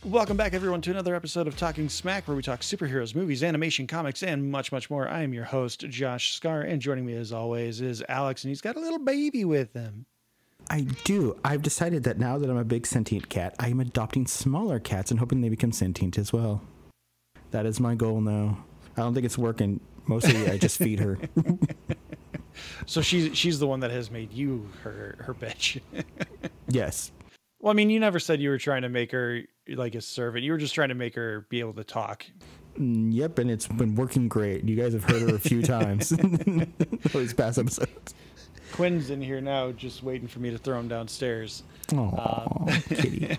Welcome back, everyone, to another episode of Talking Smack, where we talk superheroes, movies, animation, comics, and much, much more. I am your host, Josh Scar, and joining me, as always, is Alex, and he's got a little baby with him. I do. I've decided that now that I'm a big sentient cat, I am adopting smaller cats and hoping they become sentient as well. That is my goal now. I don't think it's working. Mostly, I just feed her. So she's the one that has made you her bitch. Yes. Well, I mean, you never said you were trying to make her like a servant. You were just trying to make her be able to talk. Yep, and it's been working great. You guys have heard her a few times those past episodes. Quinn's in here now, just waiting for me to throw him downstairs. Aw, kitty.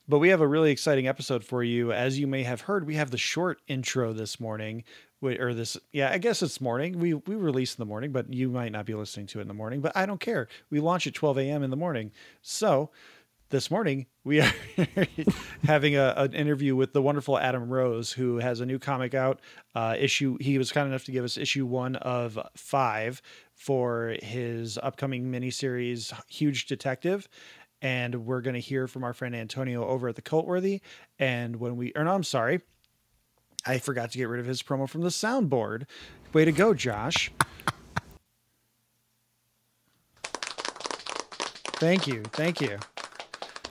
But we have a really exciting episode for you. As you may have heard, we have the short intro this morning. I guess it's morning. We release in the morning, but you might not be listening to it in the morning. But I don't care. We launch at 12 a.m. in the morning. So this morning, we are having an interview with the wonderful Adam Rose, who has a new comic out. He was kind enough to give us issue 1 of 5 for his upcoming miniseries, Huge Detective. And we're going to hear from our friend Antonio over at the Cultworthy. And I forgot to get rid of his promo from the soundboard. Way to go, Josh. Thank you.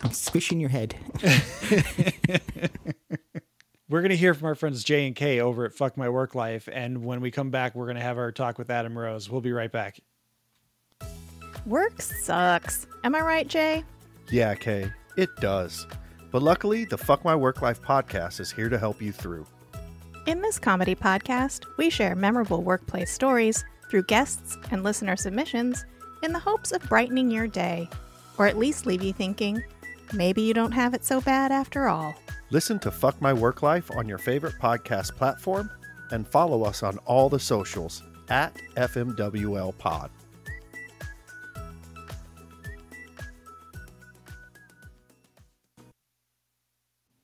I'm squishing your head. We're going to hear from our friends J and K over at Fuck My Work Life. And when we come back, we're going to have our talk with Adam Rose. We'll be right back. Work sucks. Am I right, Jay? Yeah, Kay, it does. But luckily, the Fuck My Work Life podcast is here to help you through. In this comedy podcast, we share memorable workplace stories through guests and listener submissions in the hopes of brightening your day, or at least leave you thinking, maybe you don't have it so bad after all. Listen to Fuck My Work Life on your favorite podcast platform and follow us on all the socials at FMWL Pod.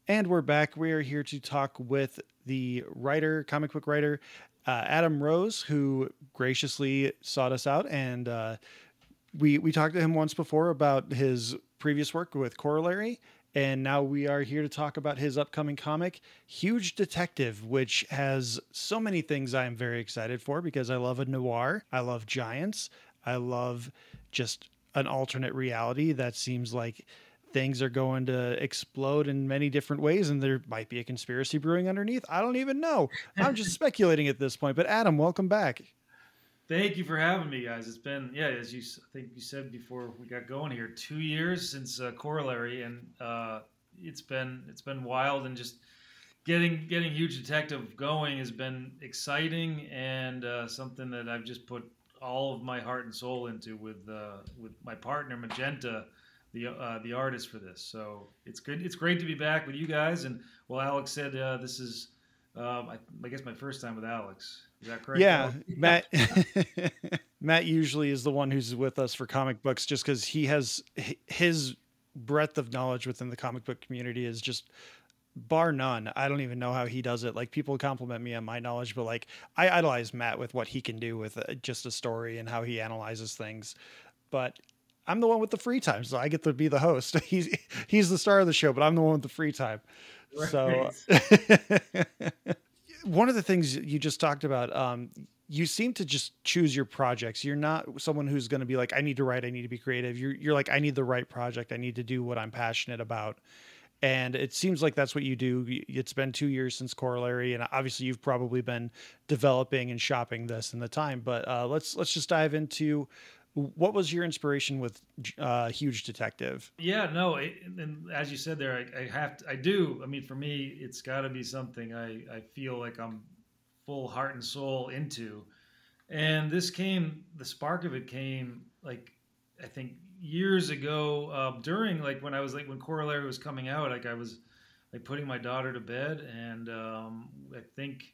And we're back. We are here to talk with the comic book writer, Adam Rose, who graciously sought us out. And we talked to him once before about his previous work with Corollary. And now we are here to talk about his upcoming comic, Huge Detective, which has so many things I am very excited for because I love a noir. I love giants. I love just an alternate reality that seems like things are going to explode in many different ways, and there might be a conspiracy brewing underneath. I don't even know. I'm just speculating at this point. But Adam, welcome back. Thank you for having me, guys. It's been, as I think you said before we got going here, 2 years since Corollary, and it's been wild, and just getting Huge Detective going has been exciting, and something that I've just put all of my heart and soul into with my partner Magenta, the artist for this. So it's good. It's great to be back with you guys. And well, Alex said this is, I guess, my first time with Alex. Is that correct? Yeah, Matt usually is the one who's with us for comic books, just because he has his breadth of knowledge within the comic book community is just bar none. I don't even know how he does it. Like, people compliment me on my knowledge, but like, I idolize Matt with what he can do with just a story and how he analyzes things. But I'm the one with the free time, so I get to be the host. He's the star of the show, but I'm the one with the free time. Right. So one of the things you just talked about, you seem to just choose your projects. You're not someone who's going to be like, I need to write, I need to be creative. You're like, I need the right project. I need to do what I'm passionate about. And it seems like that's what you do. It's been 2 years since Corollary, and obviously you've probably been developing and shopping this in the time. But let's just dive into what was your inspiration with Huge Detective? Yeah, no, and as you said there, I do. I mean, for me, it's got to be something I feel like I'm full heart and soul into. And the spark of it came, like, I think years ago, during, like, when Corollary was coming out, like, I was like putting my daughter to bed, and I think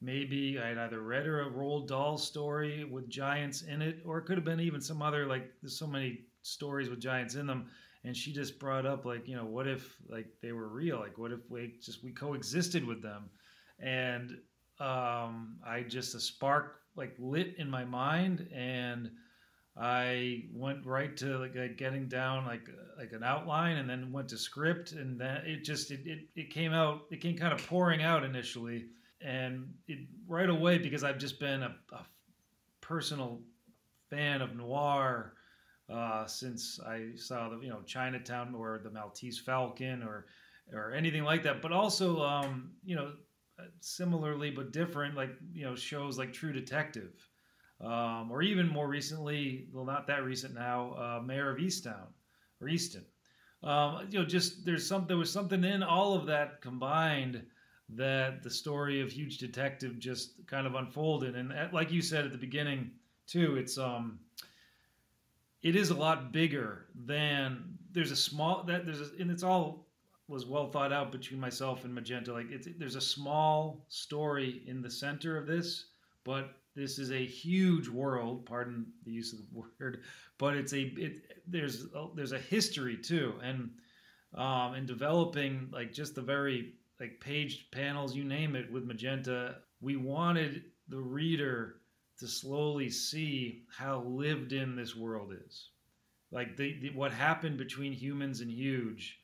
maybe I had either read her a Roald Dahl story with giants in it, or it could have been even some other, like, there's so many stories with giants in them. And she just brought up, like, what if, like, they were real? Like, what if we coexisted with them? And a spark, like, lit in my mind, and I went right to like getting down like an outline, and then went to script, and then it came out. It came kind of pouring out initially, and it right away, because I've just been a personal fan of noir since I saw the Chinatown or the Maltese Falcon or anything like that. But also similarly but different, like shows like True Detective, or even more recently, well, not that recent now, Mayor of Easttown or Easton. Just there was something in all of that combined that the story of Huge Detective just kind of unfolded. And like you said at the beginning too, it is a lot bigger than and it's all was well thought out between myself and Magenta. Like there's a small story in the center of this, but this is a huge world. Pardon the use of the word, but there's a history too, and in developing like just the very like paged panels, you name it, with Magenta, we wanted the reader to slowly see how lived in this world is. Like what happened between humans and Huge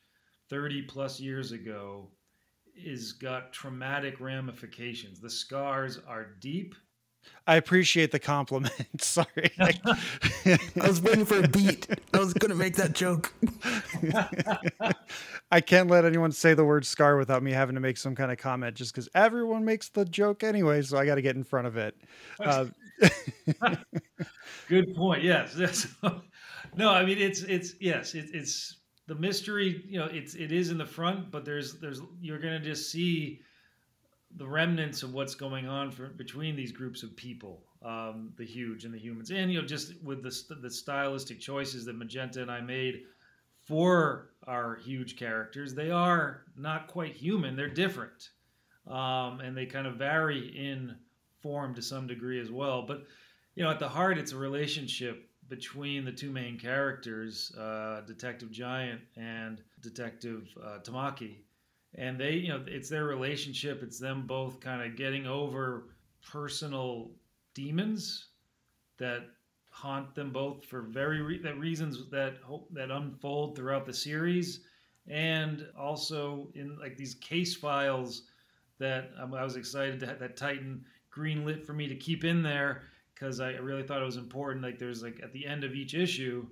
30 plus years ago is got traumatic ramifications. The scars are deep. I appreciate the compliment. Sorry. I was waiting for a beat. I was going to make that joke. I can't let anyone say the word scar without me having to make some kind of comment, just because everyone makes the joke anyway. So I got to get in front of it. Good point. Yes. No, I mean, it's the mystery, it is in the front, but you're going to just see the remnants of what's going on between these groups of people, the Huge and the humans, and just with the stylistic choices that Magenta and I made for our Huge characters. They are not quite human; they're different, and they kind of vary in form to some degree as well. But at the heart, it's a relationship between the two main characters, Detective Giant and Detective Tamaki. And they, it's their relationship. It's them both kind of getting over personal demons that haunt them both for reasons that unfold throughout the series, and also in like these case files that I was excited to have that Titan greenlit for me to keep in there, because I really thought it was important. Like there's like at the end of each issue,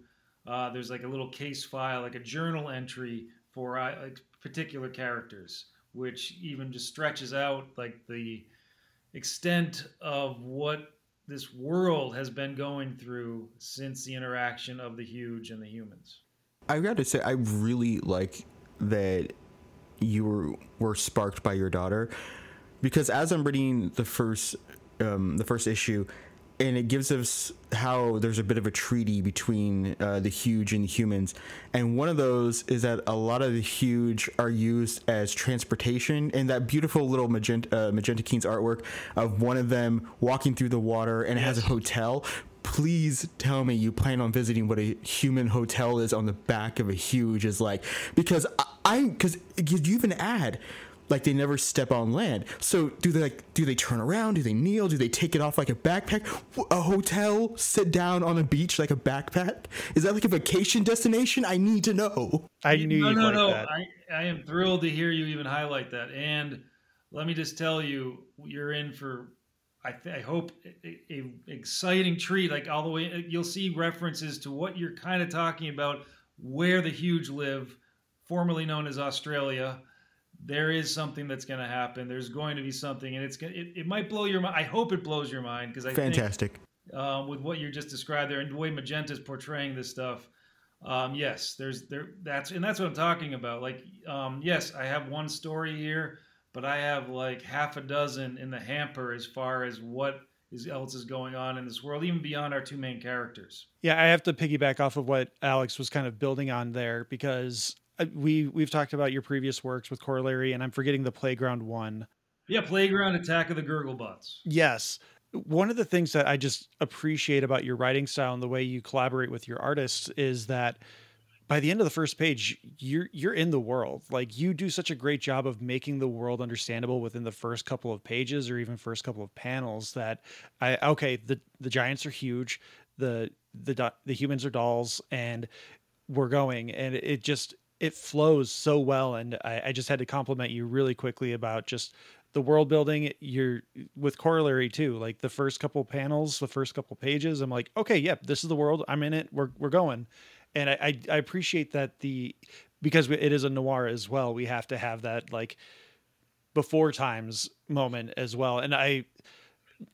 there's like a little case file, like a journal entry for like particular characters, which even just stretches out like the extent of what this world has been going through since the interaction of the Huge and the humans. I got to say, I really like that you were sparked by your daughter, because as I'm reading the first issue, and it gives us how there's a bit of a treaty between the Huge and the humans. And one of those is that a lot of the Huge are used as transportation. And that beautiful little Magenta Keen's artwork of one of them walking through the water, and it has a hotel. Please tell me you plan on visiting what a human hotel is on the back of a Huge is like. Because because you even add, like, they never step on land. So do they turn around? Do they kneel? Do they take it off like a backpack? A hotel, sit down on a beach like a backpack? Is that like a vacation destination? I need to know. I knew you'd like that. I am thrilled to hear you even highlight that. And let me just tell you, you're in for, I hope, a exciting treat. Like all the way, you'll see references to what you're kind of talking about, where the Huge live, formerly known as Australia. There is something that's going to happen. There's going to be something, and it might blow your mind. I hope it blows your mind, because I Fantastic. think with what you just described there and the way Magenta's portraying this stuff, yes, that's what I'm talking about. Like, yes, I have one story here, but I have like half a dozen in the hamper as far as what else is going on in this world, even beyond our two main characters. Yeah, I have to piggyback off of what Alex was kind of building on there, because we've talked about your previous works with Corollary, and I'm forgetting the Playground one. Yeah, Playground, Attack of the Gurglebots. Yes. One of the things that I just appreciate about your writing style and the way you collaborate with your artists is that by the end of the first page, you're in the world. Like, you do such a great job of making the world understandable within the first couple of pages or even first couple of panels that the giants are huge. the humans are dolls and we're going, and it flows so well. And I just had to compliment you really quickly about just the world building. You're with corollary too, like the first couple panels, the first couple pages, I'm like, okay, yep, this is the world, I'm in it, we're going. And I appreciate that because it is a noir as well, we have to have that like before times moment as well. And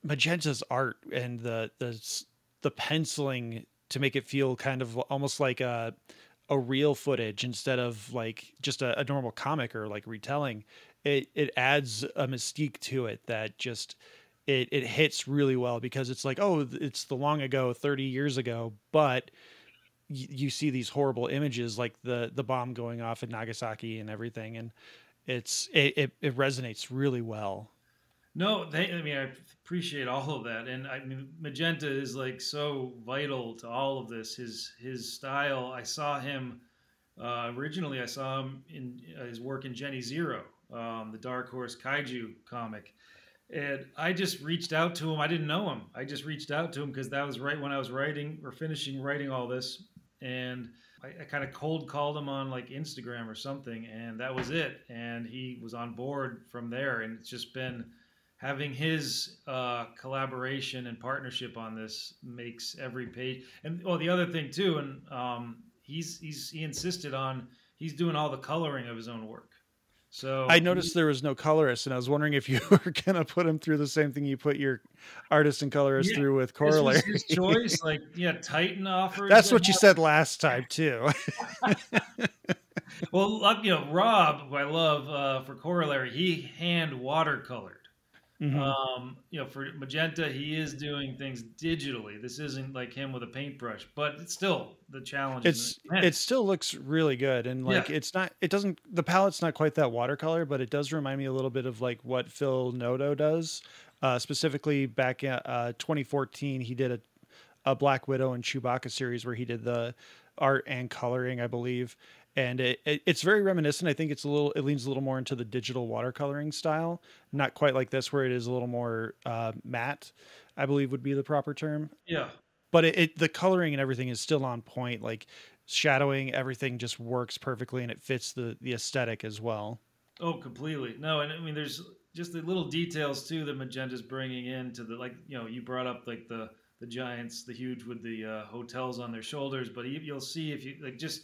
Magenta's art and the penciling to make it feel kind of almost like a real footage instead of like just a normal comic or like retelling. It adds a mystique to it that just it hits really well, because it's like, oh, it's the long ago, 30 years ago, but you see these horrible images like the bomb going off in Nagasaki and everything, and it resonates really well. No, I mean, I appreciate all of that, and I mean, Magenta is like so vital to all of this. His style. I saw him originally. I saw him in his work in Jenny Zero, the Dark Horse Kaiju comic, and I just reached out to him. I didn't know him. I just reached out to him because that was right when I was writing or finishing writing all this, and I kind of cold called him on like Instagram or something, and that was it. And he was on board from there, and it's just been having his collaboration and partnership on this makes every page. And the other thing too, and he insisted on he's doing all the coloring of his own work. So I noticed there was no colorist, and I was wondering if you were gonna put him through the same thing you put your artist and colorist through with Corollary. This was his choice. Like, yeah, Titan offers. That's what you said last time too. Well, Rob, who I love for Corollary, he hand watercolored. Mm-hmm. For Magenta, he is doing things digitally. This isn't like him with a paintbrush, but it's still the challenge. It still looks really good, and like the palette's not quite that watercolor, but it does remind me a little bit of like what Phil Noto does. Specifically, back in 2014, he did a Black Widow and Chewbacca series where he did the art and coloring, I believe. And it's very reminiscent. I think it leans a little more into the digital watercoloring style, not quite like this where it is a little more matte, I believe would be the proper term. Yeah. But the coloring and everything is still on point. Like shadowing, everything just works perfectly, and it fits the aesthetic as well. Oh, completely. No, and I mean, there's just the little details too that Magenta's bringing into the, like, you brought up like the giants, the huge with the hotels on their shoulders, but you'll see if you like just.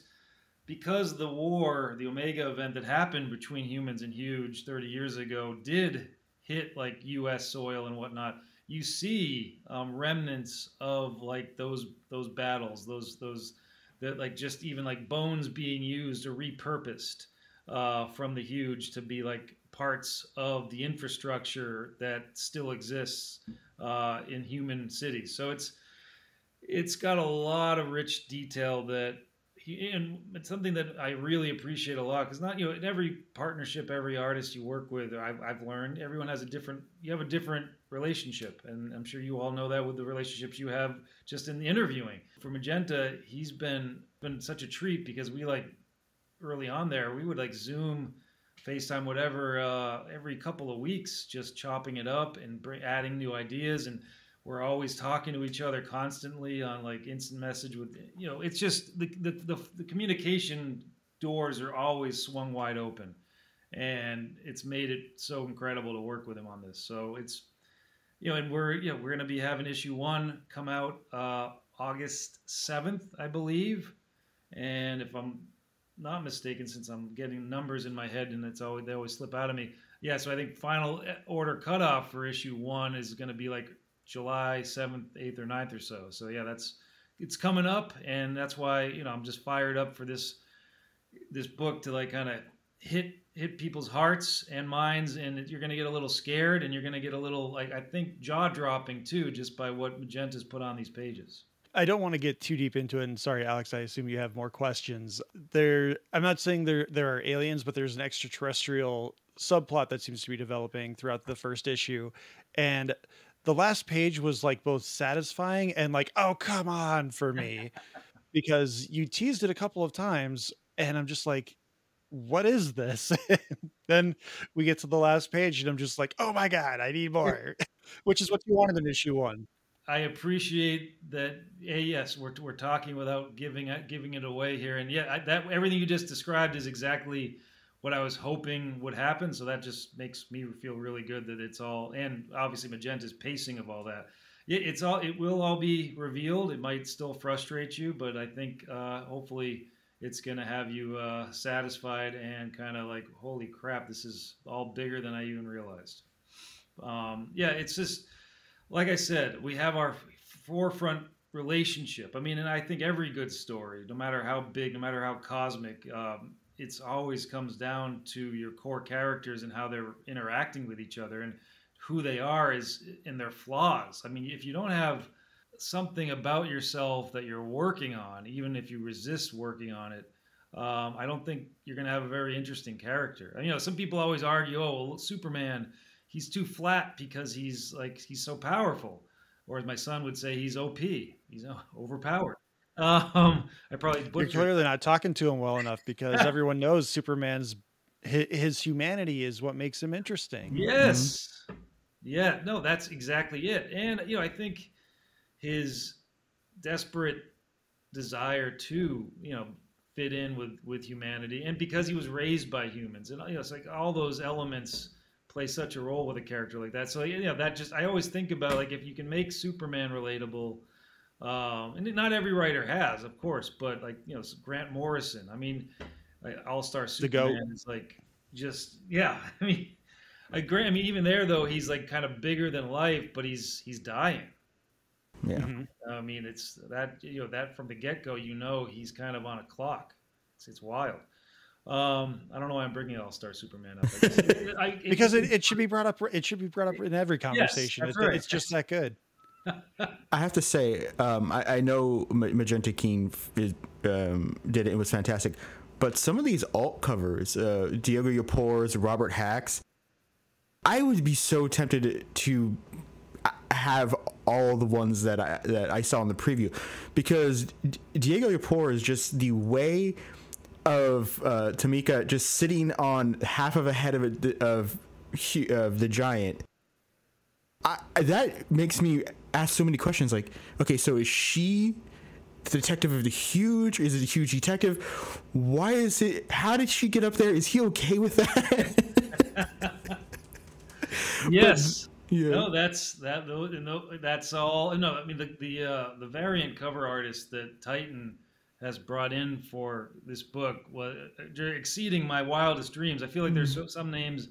Because the war, the Omega event that happened between humans and Huge 30 years ago did hit like U.S. soil and whatnot, you see remnants of like those battles, those that like just even like bones being used or repurposed from the Huge to be like parts of the infrastructure that still exists in human cities. So it's got a lot of rich detail that. And it's something that I really appreciate a lot, because not in every partnership, every artist you work with, I've learned everyone has you have a different relationship, and I'm sure you all know that with the relationships you have just in the interviewing. For Magenta, he's been such a treat, because we like early on there we would like Zoom, FaceTime, whatever, every couple of weeks, just chopping it up and adding new ideas, and we're always talking to each other constantly on like instant message with, it's just the communication doors are always swung wide open, and it's made it so incredible to work with him on this. So it's, and we're going to be having issue 1 come out August 7th, I believe. And if I'm not mistaken, since I'm getting numbers in my head and they always slip out of me. Yeah. So I think final order cutoff for issue 1 is going to be like July 7th, 8th, or 9th or so. So yeah, it's coming up, and that's why I'm just fired up for this book to like kind of hit people's hearts and minds, and you're going to get a little scared, and you're going to get a little, like, I think, jaw dropping too, just by what Magenta's put on these pages. I don't want to get too deep into it, and sorry, Alex, I assume you have more questions. I'm not saying there are aliens, but there's an extraterrestrial subplot that seems to be developing throughout the first issue, and the last page was like both satisfying and like, oh, come on, for me, because you teased it a couple of times, and I'm just like, what is this? Then we get to the last page, and I'm just like, oh my God, I need more, which is what you wanted in issue 1. I appreciate that. Yes, we're talking without giving it away here, and yeah, that everything you just described is exactly what I was hoping would happen. So that just makes me feel really good that it's all, and obviously Magenta's pacing of all that. Yeah, it will all be revealed. It might still frustrate you, but I think hopefully it's going to have you satisfied and kind of like, holy crap, this is all bigger than I even realized. Yeah, it's just like I said, we have our forefront relationship. I mean, and I think every good story, no matter how big, no matter how cosmic, it's always comes down to your core characters and how they're interacting with each other and who they are is in their flaws. I mean, if you don't have something about yourself that you're working on, even if you resist working on it, I don't think you're going to have a very interesting character. And, you know, some people always argue, oh, well, Superman, he's too flat because he's so powerful. Or as my son would say, he's OP. He's overpowered. I probably butchered. You're clearly not talking to him well enough because everyone knows Superman's his humanity is what makes him interesting. Yes. Mm-hmm. Yeah, no, that's exactly it. And, you know, I think his desperate desire to, you know, fit in with humanity, and because he was raised by humans, and, you know, it's like all those elements play such a role with a character like that. So, you know, that just, I always think about, like, if you can make Superman relatable, and not every writer has, of course, but, like, you know, Grant Morrison, I mean, All-Star Superman is like, just, yeah, I mean, even there though, he's like kind of bigger than life, but he's dying. Yeah. Mm-hmm. I mean, it's that, you know, that from the get-go, you know, he's kind of on a clock. It's wild. I don't know why I'm bringing All-Star Superman up. Because it should be brought up. It should be brought up in every conversation. Yes, right. It's just that good. I have to say, I know Magenta King did it. It was fantastic. But some of these alt covers, Diego Yapor's, Robert Hack's, I would be so tempted to have all the ones that I saw in the preview, because Diego Yapor is just the way of Tamika just sitting on half of a head of the giant. That makes me ask so many questions. Like, okay, so is she the detective of the huge? Is it a huge detective? Why is it? How did she get up there? Is he okay with that? Yes. But, yeah. No, that's all. No, I mean the variant cover artist that Titan has brought in for this book was exceeding my wildest dreams. I feel like there's some names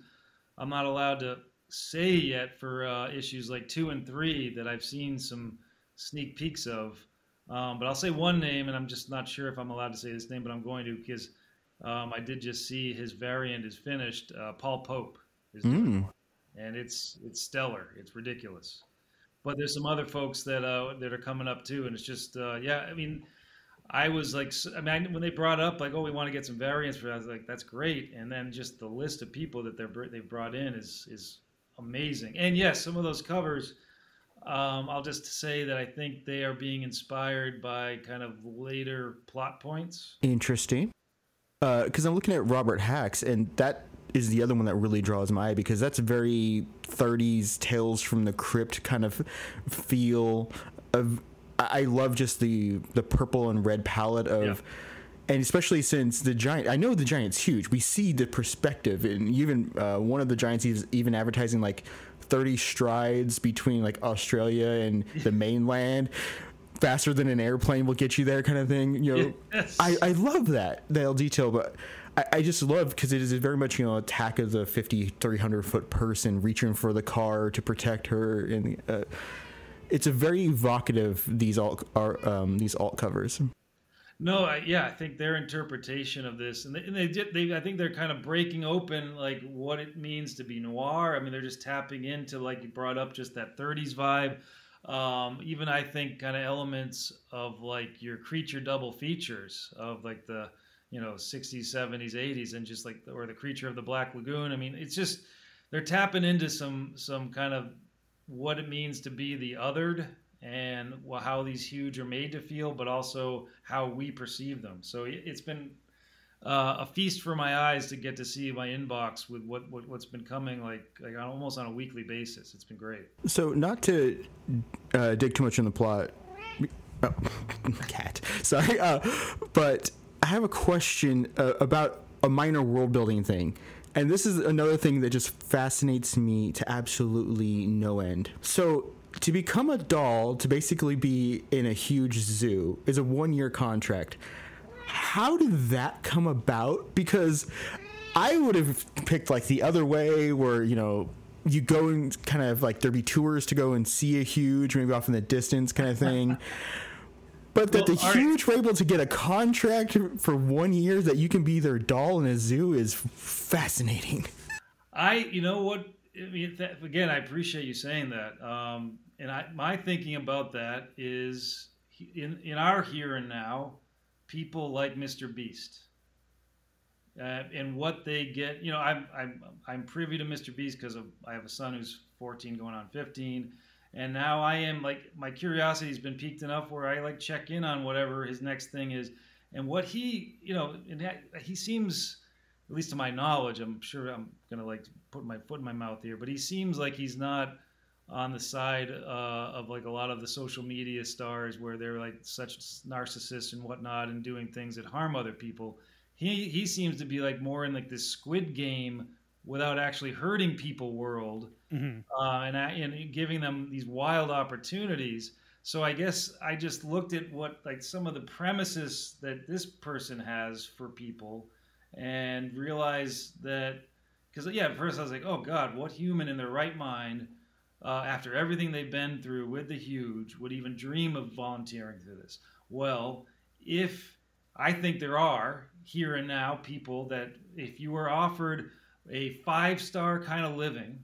I'm not allowed to say yet for issues like 2 and 3 that I've seen some sneak peeks of. But I'll say one name, and I'm just not sure if I'm allowed to say this name, but I'm going to, because I did just see his variant is finished. Paul Pope is doing one. And it's stellar. It's ridiculous. But there's some other folks that are coming up too, and it's just yeah. I mean, I was like, I mean, when they brought up like, oh, we want to get some variants for that, I was like, that's great. And then just the list of people that they've brought in is amazing. And yes, some of those covers, I'll just say that I think they are being inspired by kind of later plot points. Interesting. Because I'm looking at Robert Hack's, and that is the other one that really draws my eye, because that's very 30s Tales from the Crypt kind of feel of. I love just the purple and red palette of. Yeah. And especially since the giant, I know the giant's huge. We see the perspective, and even one of the giants is even advertising like 30 strides between like Australia and the mainland. Faster than an airplane will get you there, kind of thing. You know, yes. I love that detail, but I just love, because it is very much, you know, attack of the 5,300 foot person reaching for the car to protect her, and it's a very evocative these alt covers. No, I think their interpretation of this, and they I think they're kind of breaking open like what it means to be noir. I mean, they're just tapping into, like you brought up, just that 30s vibe. Even I think kind of elements of like your creature double features of like the, you know, 60s, 70s, 80s, and just like or the Creature of the Black Lagoon. I mean, it's just they're tapping into some kind of what it means to be the othered, and how these huge are made to feel, but also how we perceive them. So it's been a feast for my eyes to get to see my inbox with what's been coming like almost on a weekly basis. It's been great. So not to dig too much in the plot, oh, cat. Sorry, but I have a question about a minor world building thing. And this is another thing that just fascinates me to absolutely no end. So to become a doll, to basically be in a huge zoo, is a 1-year contract. How did that come about? Because I would have picked like the other way where, you know, you go and kind of like there'd be tours to go and see a huge, maybe off in the distance kind of thing. But that the huge were able to get a contract for 1 year that you can be their doll in a zoo is fascinating. You know what? I mean, again, I appreciate you saying that. And my thinking about that is in our here and now, people like Mr. Beast and what they get. You know, I'm privy to Mr. Beast because I have a son who's 14 going on 15. And now I am like, my curiosity has been piqued enough where I like check in on whatever his next thing is. And what he, you know, he seems, at least to my knowledge, I'm sure I'm going to like put my foot in my mouth here, but he seems like he's not on the side of like a lot of the social media stars where they're like such narcissists and whatnot and doing things that harm other people. He seems to be like more in like this Squid Game without actually hurting people world. Mm-hmm. And giving them these wild opportunities. So I guess I just looked at what like some of the premises that this person has for people and realized that, because at first I was like, oh God, what human in their right mind, after everything they've been through with the huge, would even dream of volunteering for this? Well, I think there are here and now people that if you were offered a 5-star kind of living,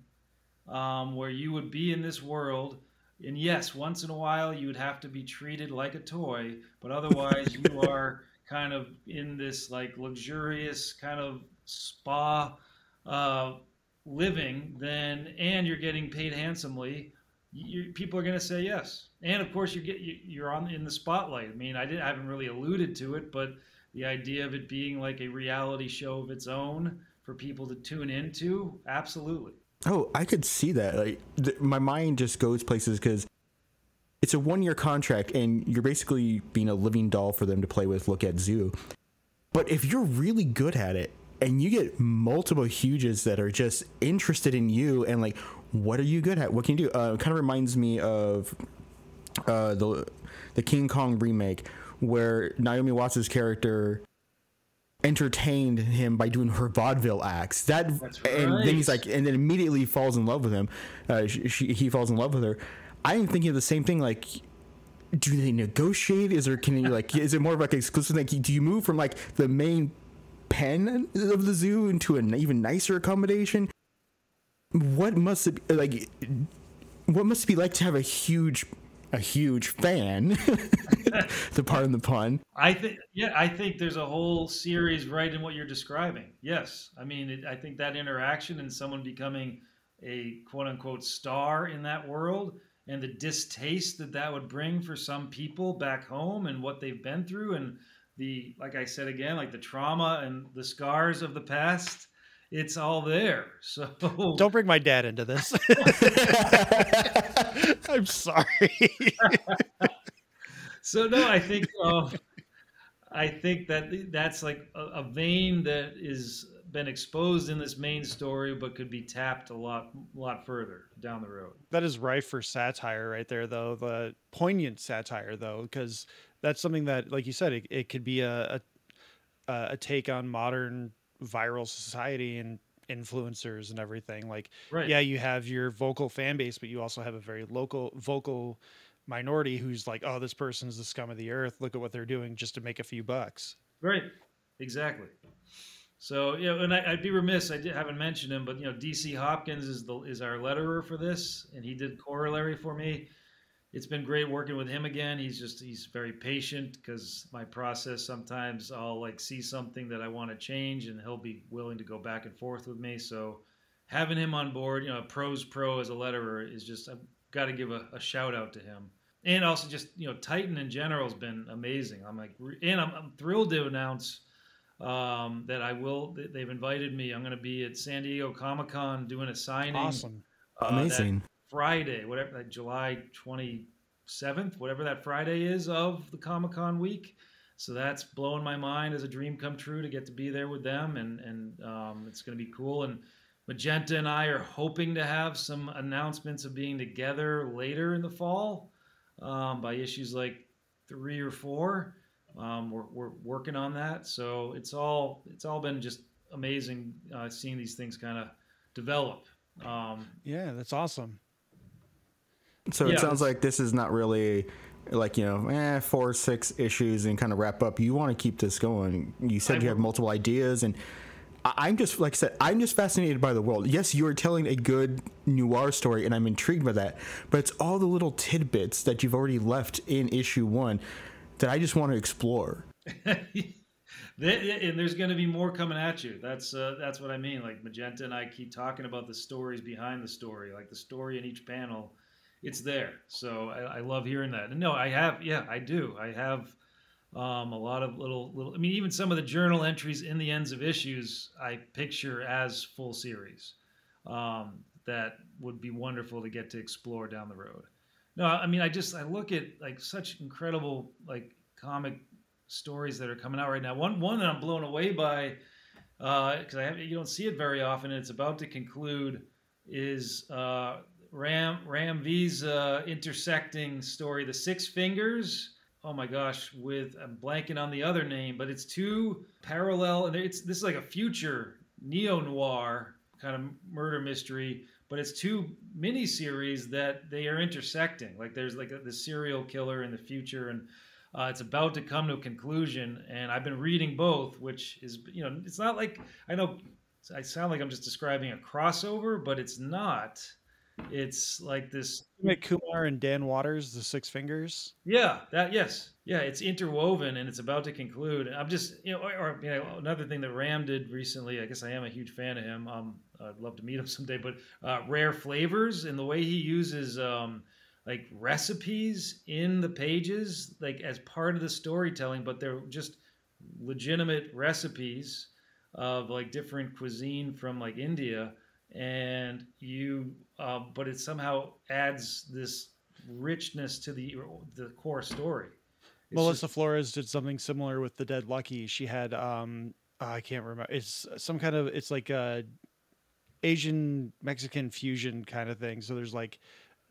where you would be in this world, and yes, once in a while you would have to be treated like a toy, but otherwise you are kind of in this like luxurious kind of spa living, and you're getting paid handsomely, people are going to say yes. And of course you're in the spotlight. I mean, I haven't really alluded to it, but the idea of it being like a reality show of its own for people to tune into, absolutely. Oh, I could see that. Like, my mind just goes places because it's a 1-year contract and you're basically being a living doll for them to play with, look at zoo. But if you're really good at it and you get multiple huges that are just interested in you and like, what are you good at? What can you do? It kind of reminds me of the King Kong remake where Naomi Watts' character entertained him by doing her vaudeville acts. That's right. And then he's like, and then immediately falls in love with him. He falls in love with her. I am thinking of the same thing. Like, do they negotiate? Is it more of like exclusive? Like, do you move from like the main pen of the zoo into an even nicer accommodation? What must it be like to have a huge fan, to pardon the pun? I think there's a whole series right in what you're describing. Yes. I mean, I think that interaction and someone becoming a quote unquote star in that world and the distaste that would bring for some people back home and what they've been through and like I said again, like the trauma and the scars of the past, it's all there. So don't bring my dad into this. I'm sorry. So no, I think that's like a vein that is been exposed in this main story, but could be tapped a lot further down the road. That is rife for satire right there, though. The poignant satire, though, because that's something that, like you said, it could be a take on modern viral society and influencers and everything. Like, right. Yeah, you have your vocal fan base, but you also have a very vocal minority who's like, oh, this person's the scum of the earth. Look at what they're doing just to make a few bucks. Right. Exactly. So, and I'd be remiss, I haven't mentioned him, but DC Hopkins is our letterer for this, and he did Corollary for me. It's been great working with him again. He's very patient because my process, sometimes I'll like see something that I want to change and he'll be willing to go back and forth with me. So having him on board, a pro's pro as a letterer is just, I've got to give a shout out to him. And also just, Titan in general has been amazing. I'm thrilled to announce They've invited me. I'm going to be at San Diego Comic-Con doing a signing. Awesome. Amazing. That Friday, whatever, like July 27th, whatever that Friday is of the Comic-Con week. So that's blowing my mind as a dream come true to get to be there with them, and it's going to be cool. And Magenta and I are hoping to have some announcements of being together later in the fall by issues like 3 or 4. We're working on that, so it's all been just amazing seeing these things kind of develop. Yeah, that's awesome. So it sounds like this is not really like, 4 or 6 issues and kind of wrap up. You want to keep this going. You said you have multiple ideas, and I'm just, like I said, I'm just fascinated by the world. Yes, you are telling a good noir story, and I'm intrigued by that, but it's all the little tidbits that you've already left in issue 1 that I just want to explore. And there's going to be more coming at you. That's what I mean. Like Magenta and I keep talking about the stories behind the story, like the story in each panel. It's there. So I love hearing that. And no, I have. Yeah, I do. I have a lot of little. I mean, even some of the journal entries in the ends of issues, I picture as full series. That would be wonderful to get to explore down the road. No, I mean, I look at like such incredible like comic stories that are coming out right now. One that I'm blown away by, because you don't see it very often, and it's about to conclude, is Ram V's intersecting story, The Six Fingers. Oh my gosh, I'm blanking on the other name, but it's 2 parallel, and this is like a future neo-noir kind of murder mystery, but it's 2 miniseries that they are intersecting. Like there's like the serial killer in the future, and it's about to come to a conclusion. And I've been reading both, which is, it's not like, I know I sound like I'm just describing a crossover, but it's not. It's like this. Kumar and Dan Waters, The Six Fingers. Yeah, it's interwoven and it's about to conclude. I'm just, another thing that Ram did recently. I guess I am a huge fan of him. I'd love to meet him someday. But Rare Flavors, and the way he uses like recipes in the pages, like as part of the storytelling, but they're just legitimate recipes of like different cuisine from like India. And but it somehow adds this richness to the core story. Melissa Flores did something similar with The Dead Lucky. She had I can't remember. It's some kind of, it's like a Asian Mexican fusion kind of thing. So there's like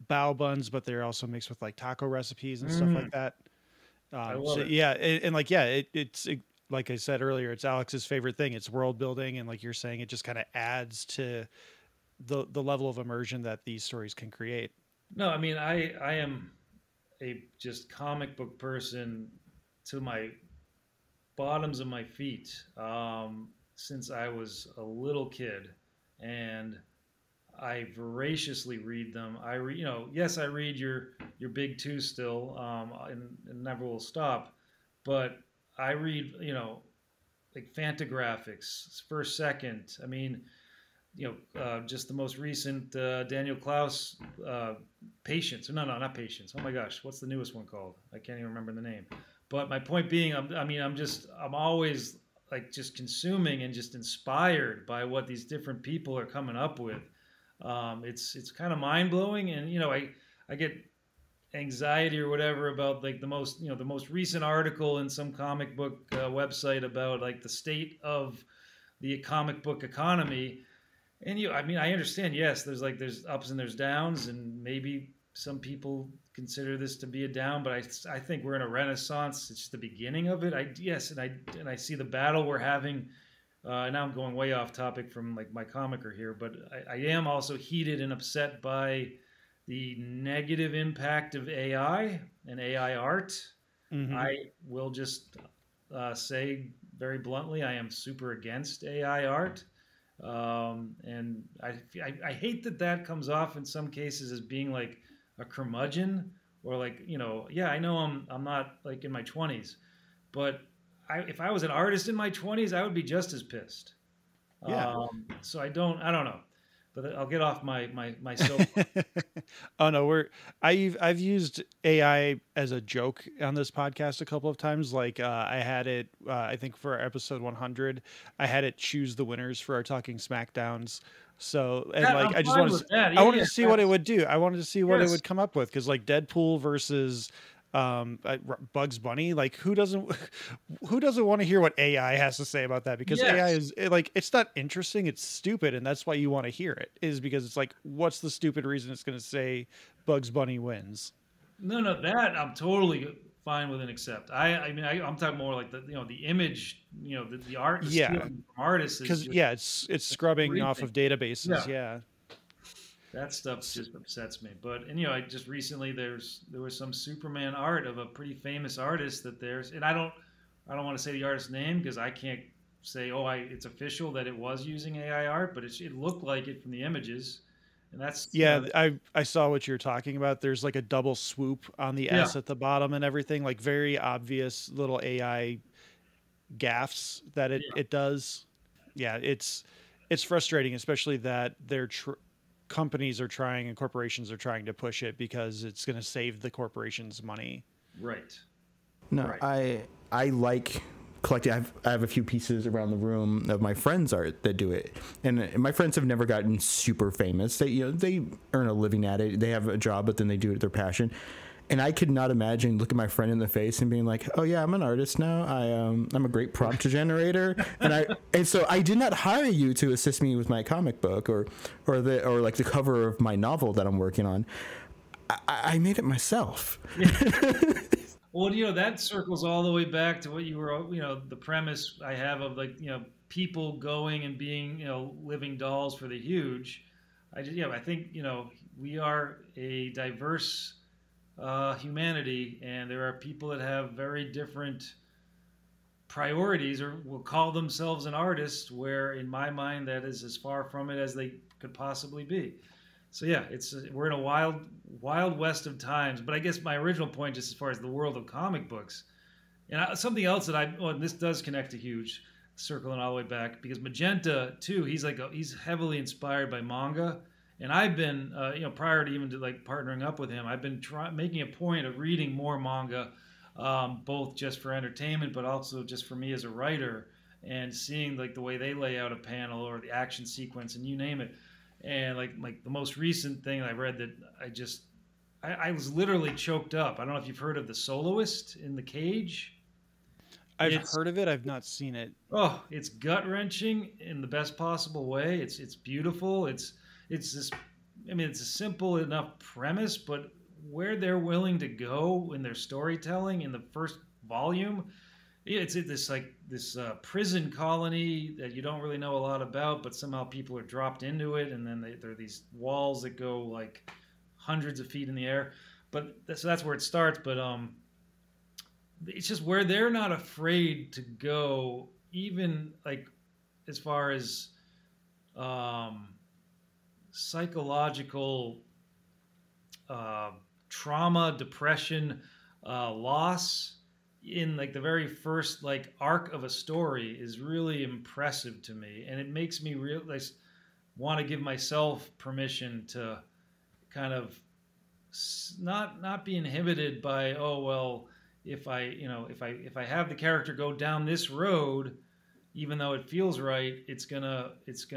bao buns, but they're also mixed with like taco recipes and stuff like that. I love it. Yeah, it's like I said earlier, it's Alex's favorite thing. It's world building, and like you're saying, it just kind of adds to the level of immersion that these stories can create. No, I mean, I am a just comic book person to my bottoms of my feet since I was a little kid, and I voraciously read them. I read, yes, I read your big 2 still, and never will stop, but I read, like Fantagraphics, First Second. I mean, just the most recent Daniel Klaus, Patience. No, not Patience. Oh my gosh, what's the newest one called? I can't even remember the name. But my point being, I'm always like just consuming and just inspired by what these different people are coming up with. It's kind of mind blowing, and I get anxiety or whatever about like the most recent article in some comic book website about like the state of the comic book economy. And I understand, yes, there's ups and there's downs, and maybe some people consider this to be a down, but I think we're in a renaissance. It's just the beginning of it. And I see the battle we're having. Now I'm going way off topic from like my comicer here, but I am also heated and upset by the negative impact of AI and AI art. Mm-hmm. I will just say very bluntly, I am super against AI art. And I hate that comes off in some cases as being like a curmudgeon, or like, I know I'm not like in my 20s, but if I was an artist in my 20s, I would be just as pissed. Yeah. So I don't know. But I'll get off my soap. Oh no, I've used AI as a joke on this podcast a couple of times. Like I had it, I think for episode 100, I had it choose the winners for our Talking Smackdowns. So and Yeah, like I'm I just fine wanted with to, that. I Yeah, wanted yeah, to see what it would do. I wanted to see what it yes. would come up with because like Deadpool versus Bugs Bunny, like who doesn't want to hear what AI has to say about that? Because Yes. AI is like it's not interesting, it's stupid, and that's why you want to hear it. Is because it's like, what's the stupid reason it's going to say Bugs Bunny wins? No, that I'm totally fine with and accept. I'm talking more like the image, the art, the Yeah, stealing from artists is because just it's scrubbing off creepy. of databases. Yeah. Yeah, That stuff just upsets me. But I just recently there was some Superman art of a pretty famous artist and I don't want to say the artist's name because I can't say it's official that it was using AI art, but it looked like it from the images, and that's yeah. I saw what you're talking about. There's like a double swoop on the yeah S at the bottom and everything, like very obvious little AI gaffes that yeah it does. Yeah, it's frustrating, especially that companies are trying and corporations are trying to push it because it's going to save the corporations money. right No, right I like collecting. I have a few pieces around the room of my friends' art that do it, and my friends have never gotten super famous. They earn a living at it. They have a job, but then they do it their passion. And I could not imagine looking my friend in the face and being like, "Oh yeah, I'm an artist now. I'm a great prompt generator." And so I did not hire you to assist me with my comic book or like the cover of my novel that I'm working on. I made it myself. Well, that circles all the way back to what you were, the premise I have of like, people going and being, living dolls for the huge. I think, we are a diverse humanity, and there are people that have very different priorities or will call themselves an artist, where in my mind that is as far from it as they could possibly be. So yeah, we're in a wild west of times. But I guess my original point, just as far as the world of comic books, and something else that and this does connect to Huge, circling all the way back, because Magenta too, he's heavily inspired by manga, and I've been prior to even to like partnering up with him, I've been making a point of reading more manga, both just for entertainment, but also just for me as a writer, and seeing like the way they lay out a panel or the action sequence and you name it. And like the most recent thing I read that I was literally choked up. I don't know if you've heard of The Soloist in the Cage. I've heard of it. I've not seen it. Oh, it's gut wrenching in the best possible way. It's beautiful. It's this. I mean, it's a simple enough premise, but where they're willing to go in their storytelling in the first volume. It's this prison colony that you don't really know a lot about, but somehow people are dropped into it, and then there are these walls that go like hundreds of feet in the air. But so that's where it starts. But it's just where they're not afraid to go, even like as far as psychological trauma, depression, loss. In like the very first like arc of a story is really impressive to me, and it makes me realize want to give myself permission to kind of not be inhibited by if I have the character go down this road, even though it feels right, it's gonna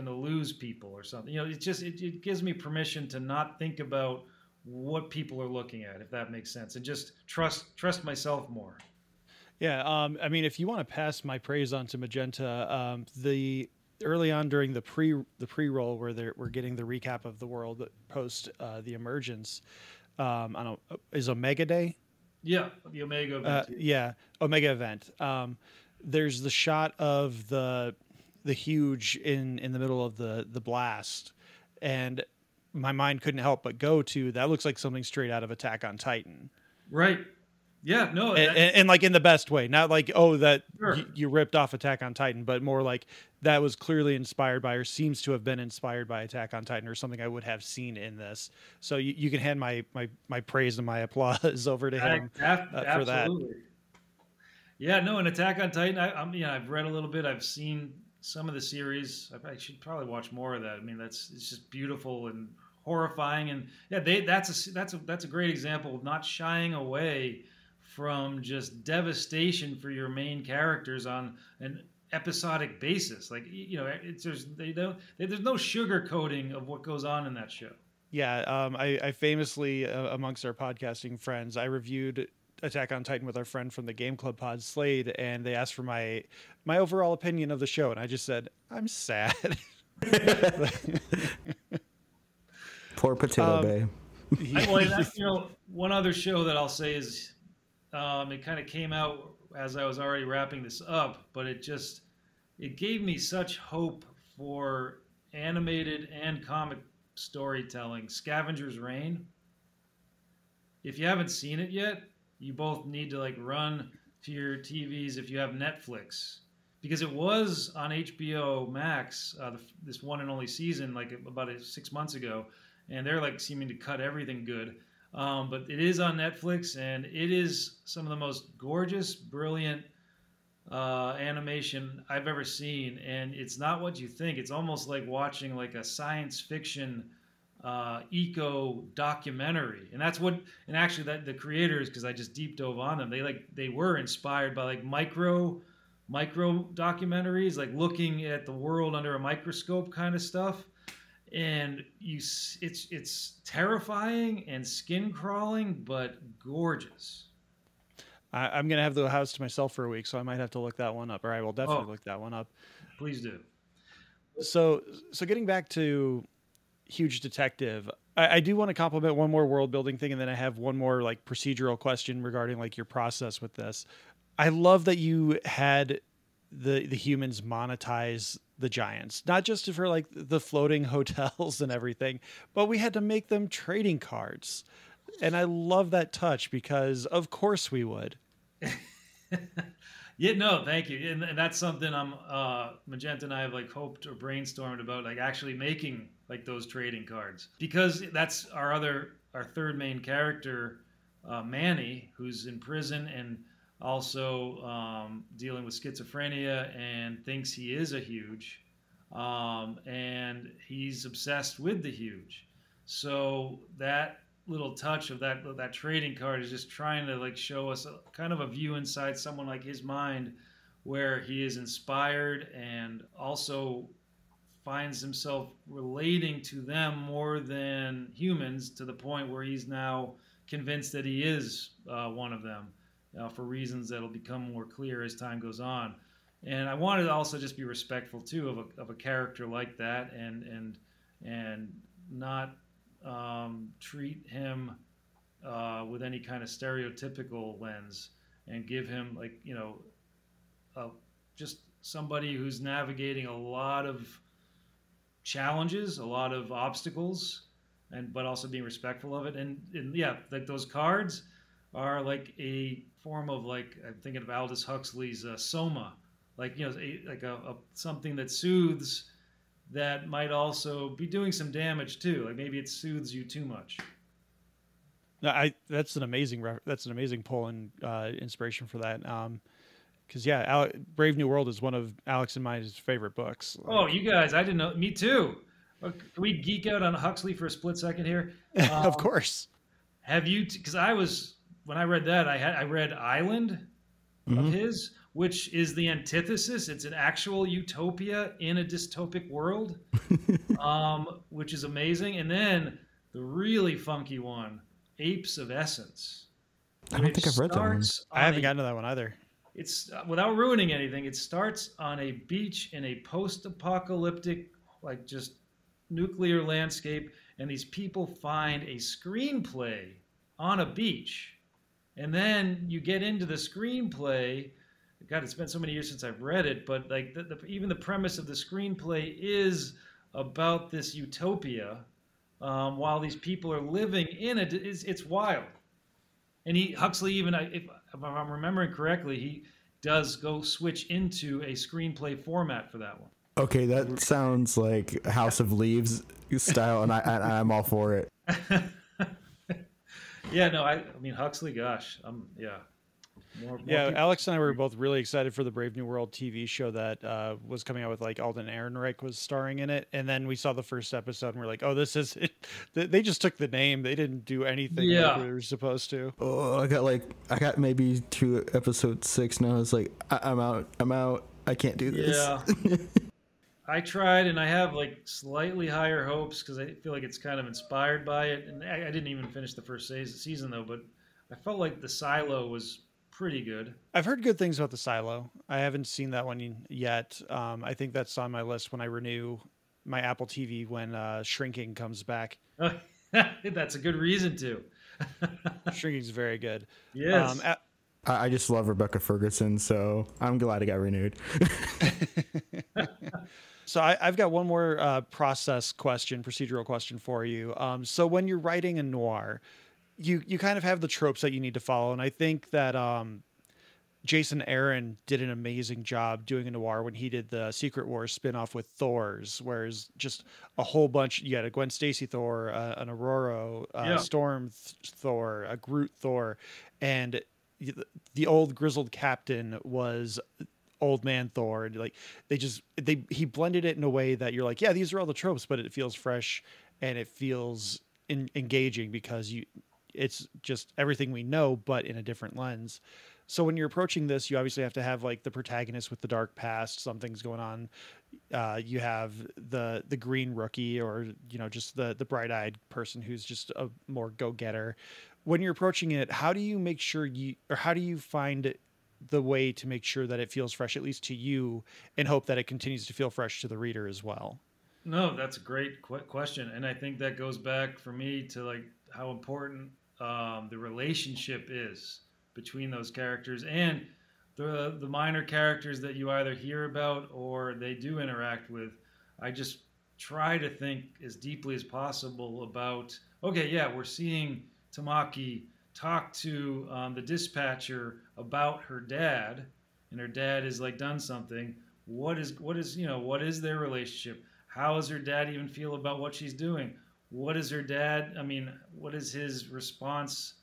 lose people or something. It gives me permission to not think about what people are looking at, if that makes sense, and just trust myself more. Yeah, I mean, if you want to pass my praise on to Magenta, the early on during the pre-roll where we're getting the recap of the world post the emergence, I don't know, is Omega Day? Yeah, the Omega event. Omega event. There's the shot of the huge in the middle of the blast, and my mind couldn't help but go to that. Looks like something straight out of Attack on Titan. Right. Yeah, no, and like in the best way, not like sure. you ripped off Attack on Titan, but more like that was clearly inspired by or seems to have been inspired by Attack on Titan or something I would have seen in this. So you can hand my praise and my applause over to him for that. Yeah, no, in Attack on Titan, I've read a little bit, I've seen some of the series. I should probably watch more of that. I mean, it's just beautiful and horrifying, and yeah, that's a great example of not shying away from just devastation for your main characters on an episodic basis. Like, you know, there's no sugarcoating of what goes on in that show. Yeah, I famously, amongst our podcasting friends, I reviewed Attack on Titan with our friend from the Game Club pod, Slade, and they asked for my overall opinion of the show, and I just said, I'm sad. Poor Patillo Bay. One other show that I'll say is, it kind of came out as I was already wrapping this up, but it gave me such hope for animated and comic storytelling. Scavenger's Reign. If you haven't seen it yet, you both need to like run to your TVs if you have Netflix, because it was on HBO Max, this one and only season, like about 6 months ago, and they're like seeming to cut everything good. But it is on Netflix, and it is some of the most gorgeous, brilliant animation I've ever seen. And it's not what you think. It's almost like watching like a science fiction eco documentary. And that's what, and actually that the creators, because I just deep dove on them, they were inspired by like micro documentaries, like looking at the world under a microscope kind of stuff. And it's terrifying and skin crawling, but gorgeous. I'm gonna have the house to myself for a week, so I might have to look that one up, or I will definitely look that one up. Please do. So getting back to Huge Detective, I do want to compliment one more world building thing, and then I have one more like procedural question regarding like your process with this. I love that you had the humans monetize the giants, not just for like the floating hotels and everything, but we had to make them trading cards. And I love that touch, because of course we would. Yeah, no, thank you. And that's something Magenta and I have like hoped or brainstormed about, like actually making like those trading cards, because that's our third main character, Manny, who's in prison and also dealing with schizophrenia and thinks he is a huge, and he's obsessed with the huge. So that little touch of that trading card is just trying to like show us kind of a view inside someone like his mind, where he is inspired and also finds himself relating to them more than humans, to the point where he's now convinced that he is one of them. For reasons that'll become more clear as time goes on. And I wanted to also just be respectful too of a character like that, and not treat him with any kind of stereotypical lens, and give him like, you know, just somebody who's navigating a lot of challenges, a lot of obstacles, but also being respectful of it. And yeah, like those cards are like a form of, like, I'm thinking of Aldous Huxley's Soma, like, you know, something that soothes, that might also be doing some damage too. Like maybe it soothes you too much. No, that's an amazing pull and inspiration for that. Because yeah, Brave New World is one of Alex and my favorite books. Oh, you guys, I didn't know. Me too. Can we geek out on Huxley for a split second here? Of course. Have you? Because when I read that, I read Island of his, which is the antithesis. It's an actual utopia in a dystopic world, which is amazing. And then the really funky one, Apes of Essence. I don't think I've read that one. I haven't gotten to that one either. It's without ruining anything. It starts on a beach in a post-apocalyptic, like just nuclear landscape, and these people find a screenplay on a beach. And then you get into the screenplay. God, it's been so many years since I've read it, but like even the premise of the screenplay is about this utopia, while these people are living in it. It's wild. And Huxley, even if I'm remembering correctly, he does go switch into a screenplay format for that one. Okay, that sounds like House of Leaves style, and I'm all for it. Yeah, no, I mean Huxley, gosh, yeah. More Yeah, people. Alex and I were both really excited for the Brave New World TV show that was coming out with like Alden Ehrenreich was starring in it, and then we saw the first episode and we're like, "Oh, this is it." They just took the name; they didn't do anything like Yeah. we were supposed to. Oh, I got maybe to episode 6 now. It's like I'm out. I can't do this. Yeah. I tried, and I have like slightly higher hopes because I feel like it's kind of inspired by it. And I didn't even finish the first season though, but I felt like the Silo was pretty good. I've heard good things about the Silo. I haven't seen that one yet. I think that's on my list when I renew my Apple TV when Shrinking comes back. That's a good reason to. Shrinking's very good. Yes. I just love Rebecca Ferguson, so I'm glad it got renewed. So I've got one more procedural question for you. So when you're writing a noir, you kind of have the tropes that you need to follow, and I think that Jason Aaron did an amazing job doing a noir when he did the Secret Wars spinoff with Thor's, whereas just a whole bunch. You had a Gwen Stacy Thor, an Aurora, Storm Thor, a Groot Thor, and the old grizzled captain was old man Thor, and like he blended it in a way that you're like, yeah, these are all the tropes, but it feels fresh and it feels engaging because it's just everything we know, but in a different lens. So when you're approaching this, you obviously have to have like the protagonist with the dark past, something's going on. You have the green rookie, or just the bright-eyed person who's just a more go-getter. When you're approaching it, how do you make sure how do you find the way to make sure that it feels fresh, at least to you, and hope that it continues to feel fresh to the reader as well? No, that's a great question, and I think that goes back for me to like how important the relationship is between those characters and the minor characters that you either hear about or they do interact with. I just try to think as deeply as possible about, okay, yeah, we're seeing Tamaki talk to the dispatcher about her dad, and her dad has like done something. What is their relationship? How does her dad even feel about what she's doing? What is his response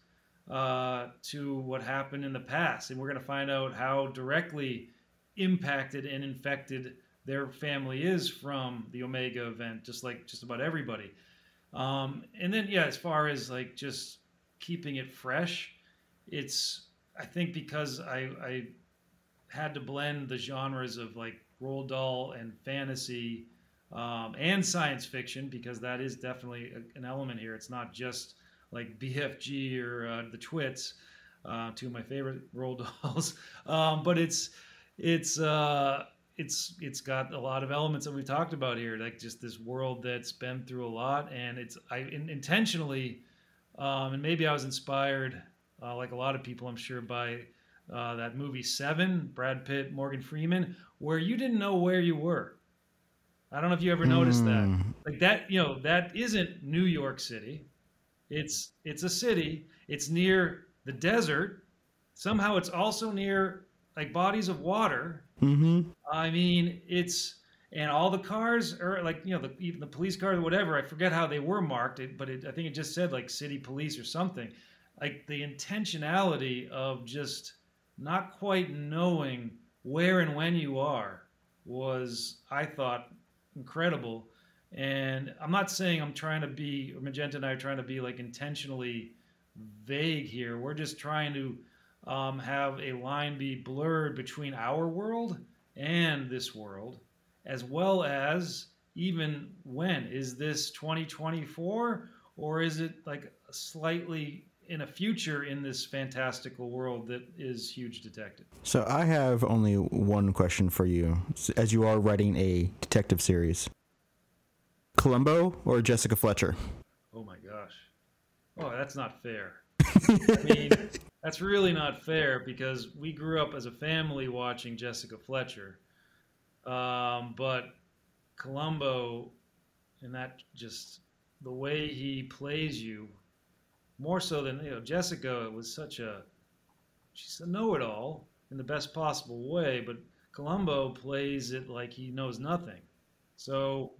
to what happened in the past? And we're going to find out how directly impacted and infected their family is from the Omega event, just about everybody. And then, yeah, as far as like just keeping it fresh, I think because I had to blend the genres of like Roald Dahl and fantasy and science fiction, because that is definitely an element here. It's not just like BFG or the Twits, two of my favorite Roald Dahls, but it's got a lot of elements that we talked about here, like just this world that's been through a lot, and intentionally, and maybe I was inspired, like a lot of people, I'm sure, by that movie Seven, Brad Pitt, Morgan Freeman, where you didn't know where you were. I don't know if you ever noticed that. Like that, that isn't New York City. It's a city. It's near the desert. Somehow it's also near like bodies of water. Mm-hmm. I mean, and all the cars are like, even the police cars or whatever. I forget how they were marked, but I think it just said like city police or something. Like the intentionality of just not quite knowing where and when you are was, I thought, incredible. And I'm not saying I'm trying to be, or Magenta and I are trying to be like intentionally vague here. We're just trying to have a line be blurred between our world and this world, as well as even when. Is this 2024, or is it like slightly in a future in this fantastical world that is Huge Detective? So I have only one question for you, as you are writing a detective series. Columbo or Jessica Fletcher? Oh my gosh. Oh, that's not fair. I mean, that's really not fair, because we grew up as a family watching Jessica Fletcher. But Columbo, and that just the way he plays you, more so than Jessica was she's a know-it-all in the best possible way, but Columbo plays it like he knows nothing. So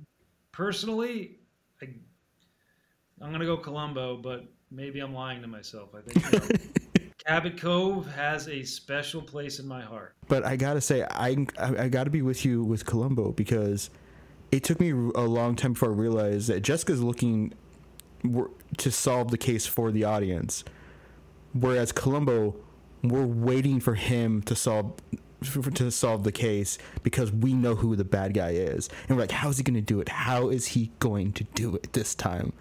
personally, I'm gonna go Columbo, but maybe I'm lying to myself. I think Cabot Cove has a special place in my heart. But I gotta say, I gotta be with you with Columbo, because it took me a long time before I realized that Jessica's looking to solve the case for the audience, whereas Columbo, we're waiting for him to solve the case because we know who the bad guy is, and we're like, how's he going to do it? How is he going to do it this time?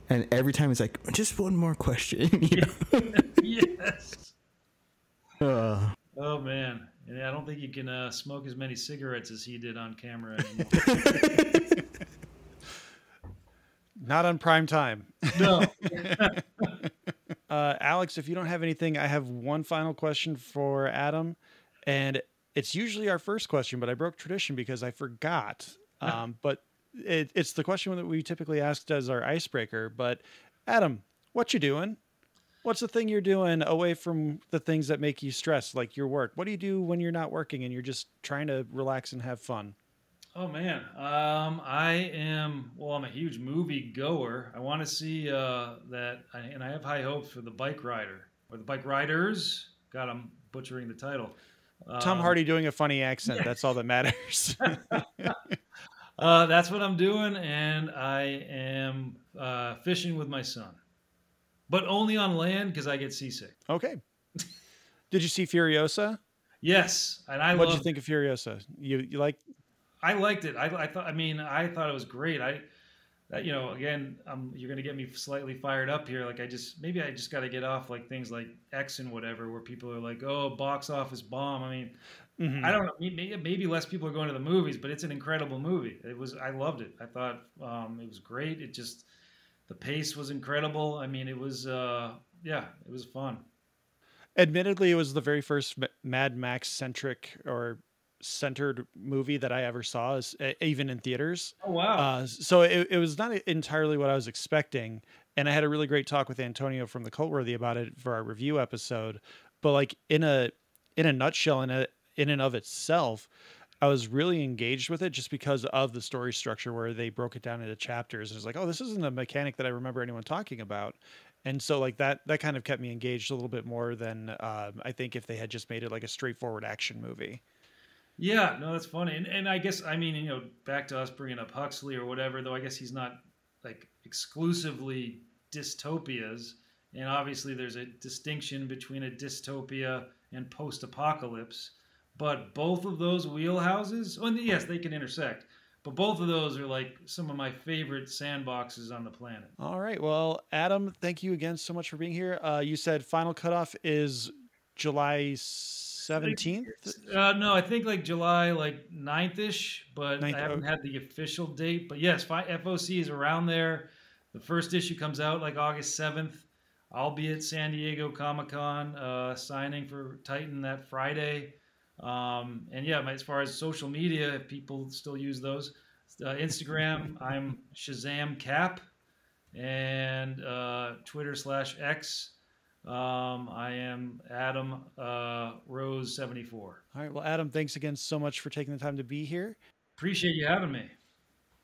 And every time it's like, just one more question. You know? Yes. Oh man, and I don't think you can smoke as many cigarettes as he did on camera anymore. Not on prime time. No. Alex, if you don't have anything, I have one final question for Adam, and it's usually our first question, but I broke tradition because I forgot. But it's the question that we typically ask as our icebreaker. But Adam, what you doing? What's the thing you're doing away from the things that make you stressed, like your work? What do you do when you're not working and you're just trying to relax and have fun? Oh man, I'm a huge movie goer. I want to see and I have high hopes for The Bike Rider or The Bike Riders. God, I'm butchering the title. Tom Hardy doing a funny accent. That's all that matters. That's what I'm doing, and I am fishing with my son, but only on land because I get seasick. Okay. Did you see Furiosa? Yes, and what did you think of Furiosa? You like? I liked it. I thought it was great. Again, you're going to get me slightly fired up here. Like I just got to get off like things like X and whatever, where people are like, oh, box office bomb. I mean, I don't know. Maybe less people are going to the movies, but it's an incredible movie. I loved it. I thought it was great. The pace was incredible. I mean, it was fun. Admittedly, it was the very first Mad Max centered movie that I ever saw, even in theaters. Oh wow. So it was not entirely what I was expecting, and I had a really great talk with Antonio from the Cultworthy about it for our review episode. But like in a nutshell, in and of itself, I was really engaged with it just because of the story structure where they broke it down into chapters. And it's like, oh, this isn't a mechanic that I remember anyone talking about. And so like that kind of kept me engaged a little bit more than I think if they had just made it like a straightforward action movie. Yeah, no, that's funny. And I guess, back to us bringing up Huxley or whatever, though I guess he's not like exclusively dystopias. And obviously there's a distinction between a dystopia and post-apocalypse. But both of those wheelhouses, yes, they can intersect. But both of those are like some of my favorite sandboxes on the planet. All right. Well, Adam, thank you again so much for being here. You said final cutoff is July 17th? No, I think like July 9th-ish, but 9th, I haven't had the official date. But yes, FOC is around there. The first issue comes out like August 7th. I'll be at San Diego Comic-Con signing for Titan that Friday. As far as social media, if people still use those, Instagram, I'm Shazam Cap, and Twitter/X, I am Adam Rose 74. All right. Well, Adam, thanks again so much for taking the time to be here. Appreciate you having me.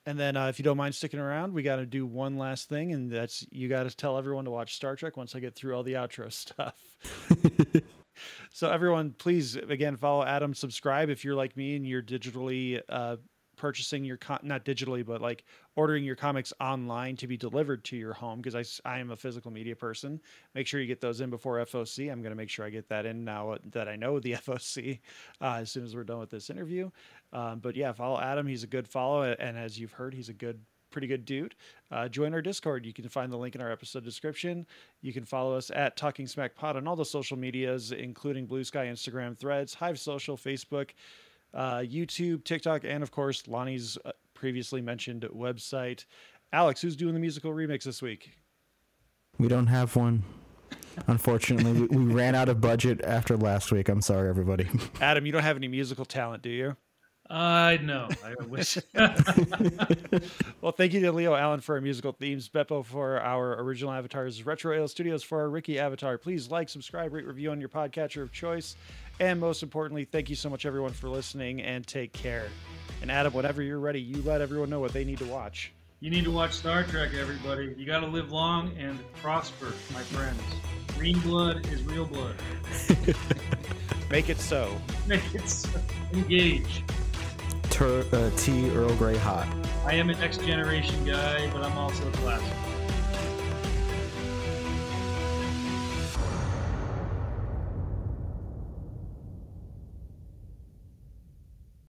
And then if you don't mind sticking around, we got to do one last thing, and that's you got to tell everyone to watch Star Trek once I get through all the outro stuff. So everyone, please, again, follow Adam, subscribe if you're like me and you're digitally purchasing your, not digitally, but like ordering your comics online to be delivered to your home, because I am a physical media person. Make sure you get those in before FOC. I'm going to make sure I get that in now that I know the FOC as soon as we're done with this interview. But yeah, follow Adam. He's a good follow. And as you've heard, he's a pretty good dude. Join our Discord. You can find the link in our episode description. You can follow us at Talking Smack Pod on all the social medias, including Blue Sky, Instagram, Threads, Hive Social, Facebook, YouTube, TikTok, and of course Lonnie's previously mentioned website. Alex, who's doing the musical remix this week? We don't have one, unfortunately. we ran out of budget after last week. I'm sorry, everybody. Adam, you don't have any musical talent, do you? No, I wish. Well, thank you to Leo Allen for our musical themes, Beppo for our original avatars, Retro Ale Studios for our Ricky avatar. Please like, subscribe, rate, review on your podcatcher of choice. And most importantly, thank you so much, everyone, for listening, and take care. And Adam, whenever you're ready, you let everyone know what they need to watch. You need to watch Star Trek, everybody. You got to live long and prosper, my friends. Green blood is real blood. Make it so. Make it so. Engage. Tea Earl Grey hot. I am a next generation guy, but I'm also a classic.